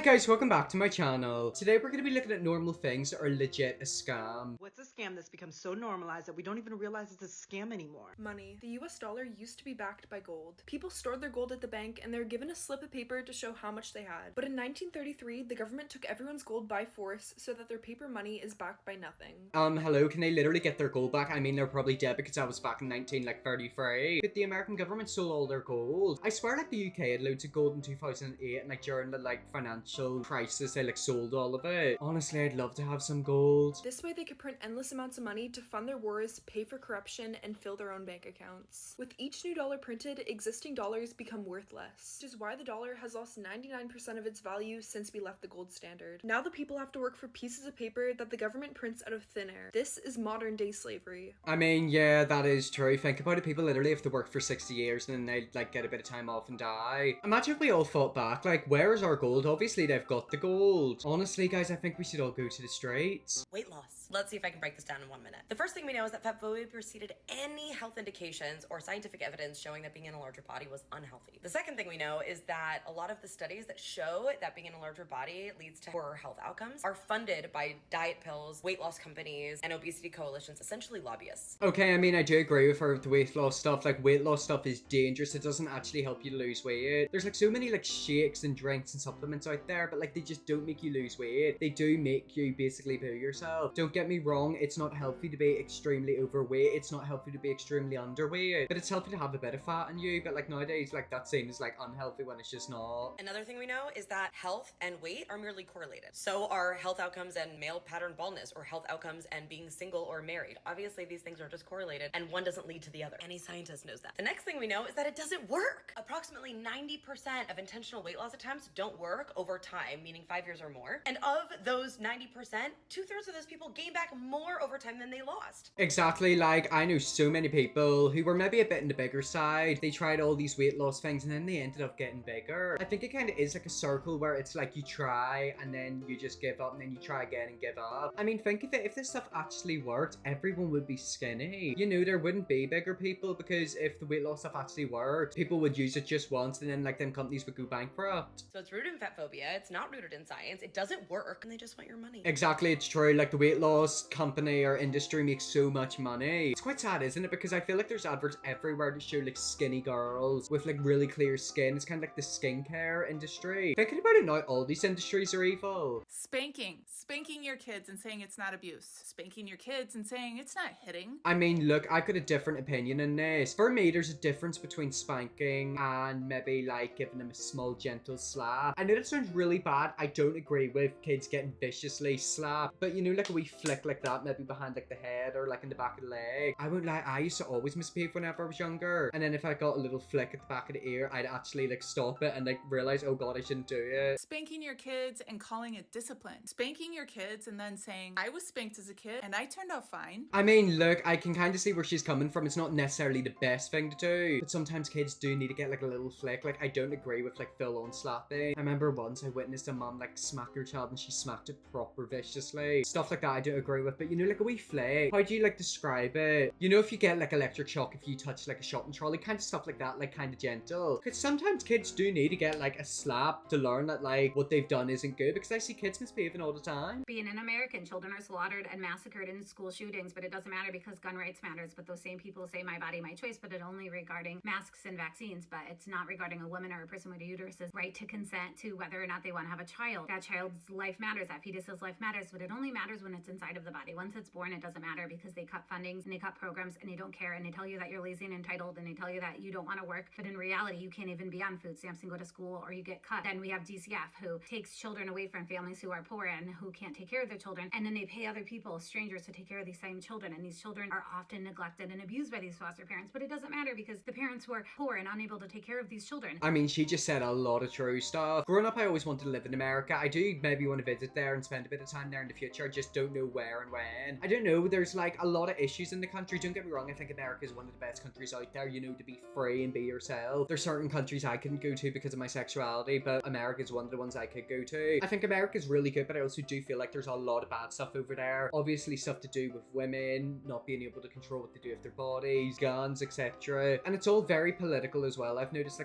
guys, welcome back to my channel. Today we're going to be looking at normal things that are legit a scam. What's a scam that's become so normalized that we don't even realize it's a scam anymore? Money. The US dollar used to be backed by gold. People stored their gold at the bank and they were given a slip of paper to show how much they had. But in 1933, the government took everyone's gold by force so that their paper money is backed by nothing. Hello, can they literally get their gold back? I mean, they're probably dead because that was back in 1933. But the American government stole all their gold. I swear like the UK had loads of gold in 2008 and like during the financial crisis they sold all of it. Honestly, I'd love to have some gold. This way they could print endless amounts of money to fund their wars, pay for corruption, and fill their own bank accounts. With each new dollar printed, existing dollars become worthless, which is why the dollar has lost 99% of its value since we left the gold standard. Now the people have to work for pieces of paper that the government prints out of thin air. This is modern day slavery. I mean, yeah, that is true. Think about it, people literally have to work for 60 years and then they get a bit of time off and die. Imagine if we all fought back, where is our gold? Obviously they've got the gold. Honestly guys, I think we should all go to the streets. Weight loss. Let's see if I can break this down in 1 minute. The first thing we know is that fat phobia preceded any health indications or scientific evidence showing that being in a larger body was unhealthy. The second thing we know is that a lot of the studies that show that being in a larger body leads to poorer health outcomes are funded by diet pills, weight loss companies, and obesity coalitions, essentially lobbyists. Okay, I mean, I do agree with her with the weight loss stuff. Weight loss stuff is dangerous. It doesn't actually help you lose weight. There's so many shakes and drinks and supplements out there, but they just don't make you lose weight. They do make you basically poo yourself. Don't get me wrong, it's not healthy to be extremely overweight. It's not healthy to be extremely underweight, but it's healthy to have a bit of fat in you. But nowadays, that seems unhealthy when it's just not. Another thing we know is that health and weight are merely correlated. So are health outcomes and male pattern baldness, or health outcomes and being single or married. Obviously, these things are just correlated and one doesn't lead to the other. Any scientist knows that. The next thing we know is that it doesn't work. Approximately 90% of intentional weight loss attempts don't work over time, meaning 5 years or more. And of those 90%, 2/3 of those people gain back more over time than they lost. Exactly. I know so many people who were maybe a bit on the bigger side. They tried all these weight loss things and then they ended up getting bigger. I think it kind of is a circle where it's you try and then you just give up and then you try again and give up. I mean, think of it, if this stuff actually worked, everyone would be skinny. There wouldn't be bigger people, because if the weight loss stuff actually worked, people would use it just once and then them companies would go bankrupt. So it's rooted in fat phobia. It's not rooted in science. It doesn't work and they just want your money. Exactly, it's true. The weight loss company or industry makes so much money. It's quite sad, isn't it? Because I feel there's adverts everywhere to show skinny girls with really clear skin. It's kind of the skincare industry. Thinking about it now, all these industries are evil. Spanking. Spanking your kids and saying it's not abuse. Spanking your kids and saying it's not hitting. I mean, look, I've got a different opinion in this. For me, there's a difference between spanking and maybe giving them a small gentle slap. I know that sounds really bad. I don't agree with kids getting viciously slapped, but a wee flick like that, maybe behind the head or in the back of the leg. I won't lie, I used to always misbehave whenever I was younger, and then if I got a little flick at the back of the ear, I'd actually stop it and realize, oh god, I shouldn't do it. Spanking your kids and calling it discipline. Spanking your kids and then saying, I was spanked as a kid and I turned out fine. I mean, look, I can kind of see where she's coming from. It's not necessarily the best thing to do, but sometimes kids do need to get a little flick. I don't agree with full-on slapping. I remember once I witnessed a mom smack her child and she smacked it proper viciously. Stuff like that I don't agree with, but a wee flick. How do you describe it? If you get electric shock if you touch a shopping trolley, kind of stuff like that, kind of gentle. Because sometimes kids do need to get a slap to learn that what they've done isn't good, because I see kids misbehaving all the time. Being an American, children are slaughtered and massacred in school shootings, but it doesn't matter because gun rights matters. But those same people say my body, my choice, but it only regarding masks and vaccines, but it's not regarding a woman or a person with a uterus's right to consent to whether or not they want to have a child. That child's life matters, that fetus's life matters, but it only matters when it's inside of the body. Once it's born, it doesn't matter, because they cut fundings and they cut programs and they don't care, and they tell you that you're lazy and entitled, and they tell you that you don't want to work, but in reality you can't even be on food stamps and go to school, or you get cut. Then we have DCF, who takes children away from families who are poor and who can't take care of their children, and then they pay other people, strangers, to take care of these same children, and these children are often neglected and abused by these foster parents, but it doesn't matter because the parents were poor and unable to take care of these children. I mean, she just said a lot of true stuff. Growing up, I always wanted to live in America. I do maybe want to visit there and spend a bit of time there in the future. I just don't know where and when. I don't know, there's like a lot of issues in the country. Don't get me wrong, I think America is one of the best countries out there, you know, to be free and be yourself. There's certain countries I couldn't go to because of my sexuality, but America is one of the ones I could go to. I think America is really good, but I also do feel like there's a lot of bad stuff over there. Obviously stuff to do with women, not being able to control what they do with their bodies, guns, etc. And it's all very political as well. I've noticed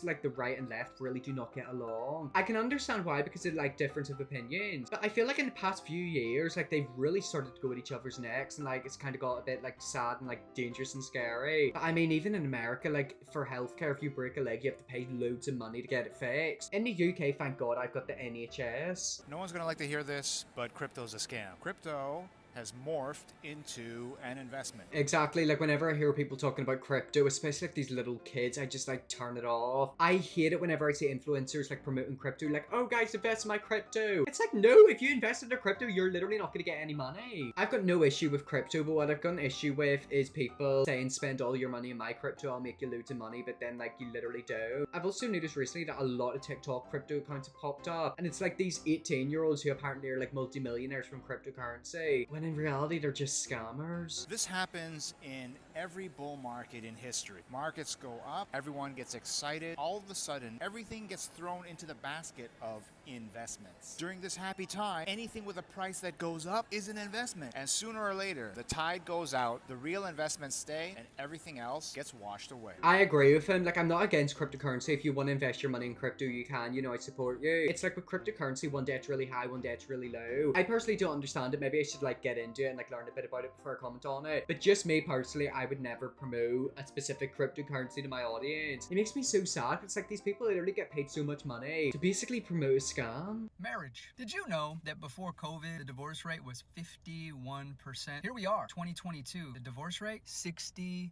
like the right and left really do not get along. I can understand why, because of like difference of opinions, but I feel like in the past few years, like they've really started to go at each other's necks, and like it's kind of got a bit like sad and like dangerous and scary. But I mean, even in America, like for healthcare, if you break a leg, you have to pay loads of money to get it fixed. In the UK, thank God, I've got the NHS. No one's gonna like to hear this, but crypto's a scam. Crypto has morphed into an investment. Exactly, like whenever I hear people talking about crypto, especially like these little kids, I just like turn it off. I hate it whenever I see influencers like promoting crypto, like, oh guys, invest in my crypto. It's like, no, if you invest in their crypto, you're literally not gonna get any money. I've got no issue with crypto, but what I've got an issue with is people saying spend all your money in my crypto, I'll make you loads of money, but then like you literally don't. I've also noticed recently that a lot of TikTok crypto accounts have popped up, and it's like these 18-year-olds who apparently are like multimillionaires from cryptocurrency, when in reality they're just scammers. This happens in every bull market in history. Markets go up, everyone gets excited. All of a sudden, everything gets thrown into the basket of investments. During this happy time, anything with a price that goes up is an investment. And sooner or later, the tide goes out, the real investments stay, and everything else gets washed away. I agree with him. Like, I'm not against cryptocurrency. If you want to invest your money in crypto, you can. You know, I support you. It's like with cryptocurrency, one day it's really high, one day it's really low. I personally don't understand it. Maybe I should like get into it and like learn a bit about it before I comment on it. But just me personally, I would never promote a specific cryptocurrency to my audience. It makes me so sad. It's like these people literally get paid so much money to basically promote a scam. Marriage. Did you know that before COVID, the divorce rate was 51%? Here we are, 2022. The divorce rate, 62%.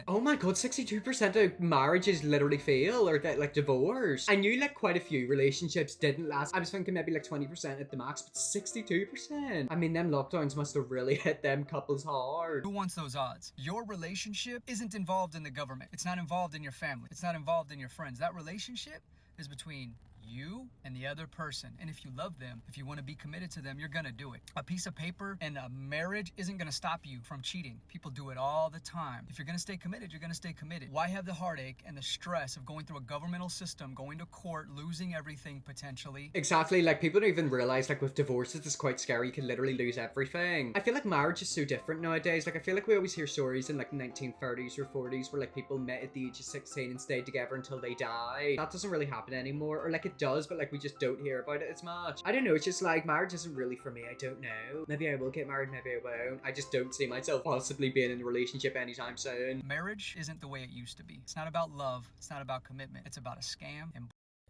Oh my god, 62% of marriages literally fail or get like divorced. I knew like quite a few relationships didn't last. I was thinking maybe like 20% at the max, but 62%. I mean, them lockdowns must have really hit them couples hard. Who wants those odds? Your relationship isn't involved in the government. It's not involved in your family. It's not involved in your friends. That relationship is between you and the other person. And if you love them, if you want to be committed to them, you're gonna do it. A piece of paper and a marriage isn't gonna stop you from cheating. People do it all the time. If you're gonna stay committed, you're gonna stay committed. Why have the heartache and the stress of going through a governmental system, going to court, losing everything potentially? Exactly, like people don't even realize like with divorces it's quite scary. You can literally lose everything. I feel like marriage is so different nowadays. Like I feel like we always hear stories in like 1930s or 40s where like people met at the age of 16 and stayed together until they died. That doesn't really happen anymore, or like it does, but like we just don't hear about it as much. I don't know, it's just like marriage isn't really for me. I don't know. Maybe I will get married, maybe I won't. I just don't see myself possibly being in a relationship anytime soon. Marriage isn't the way it used to be. It's not about love. It's not about commitment. It's about a scam and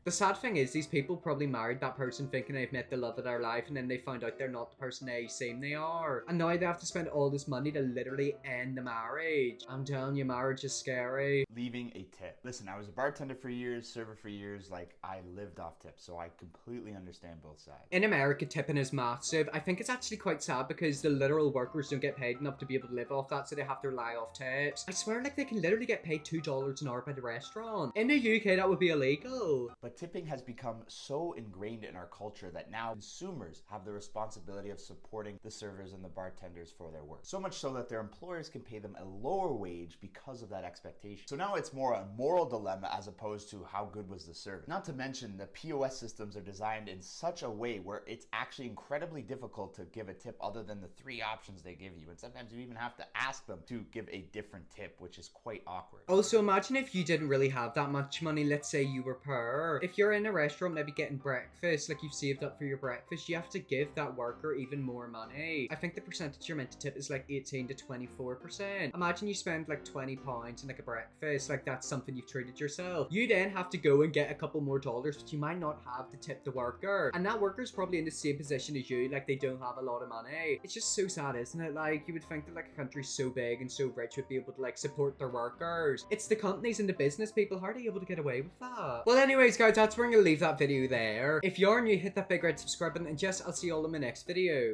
the sad thing is, these people probably married that person thinking they've met the love of their life, and then they found out they're not the person they seem they are. And now they have to spend all this money to literally end the marriage. I'm telling you, marriage is scary. Leaving a tip. Listen, I was a bartender for years, server for years, like I lived off tips, so I completely understand both sides. In America, tipping is massive. I think it's actually quite sad because the literal workers don't get paid enough to be able to live off that, so they have to rely off tips. I swear, like they can literally get paid $2 an hour by the restaurant. In the UK, that would be illegal. But tipping has become so ingrained in our culture that now consumers have the responsibility of supporting the servers and the bartenders for their work. So much so that their employers can pay them a lower wage because of that expectation. So now it's more a moral dilemma as opposed to how good was the service. Not to mention the POS systems are designed in such a way where it's actually incredibly difficult to give a tip other than the 3 options they give you. And sometimes you even have to ask them to give a different tip, which is quite awkward. Also, imagine if you didn't really have that much money. Let's say you were poor. If you're in a restaurant maybe getting breakfast, like you've saved up for your breakfast, you have to give that worker even more money. I think the percentage you're meant to tip is like 18 to 24%. Imagine you spend like £20 on like a breakfast, like that's something you've treated yourself. You then have to go and get a couple more dollars, but you might not have to tip the worker, and that worker's probably in the same position as you, like they don't have a lot of money. It's just so sad, isn't it? Like you would think that like a country so big and so rich would be able to like support their workers. It's the companies and the business people. How are they able to get away with that? Well, anyways guys, that's where I'm gonna leave that video there. If you're new, hit that big red subscribe button, and yes, I'll see you all in my next video.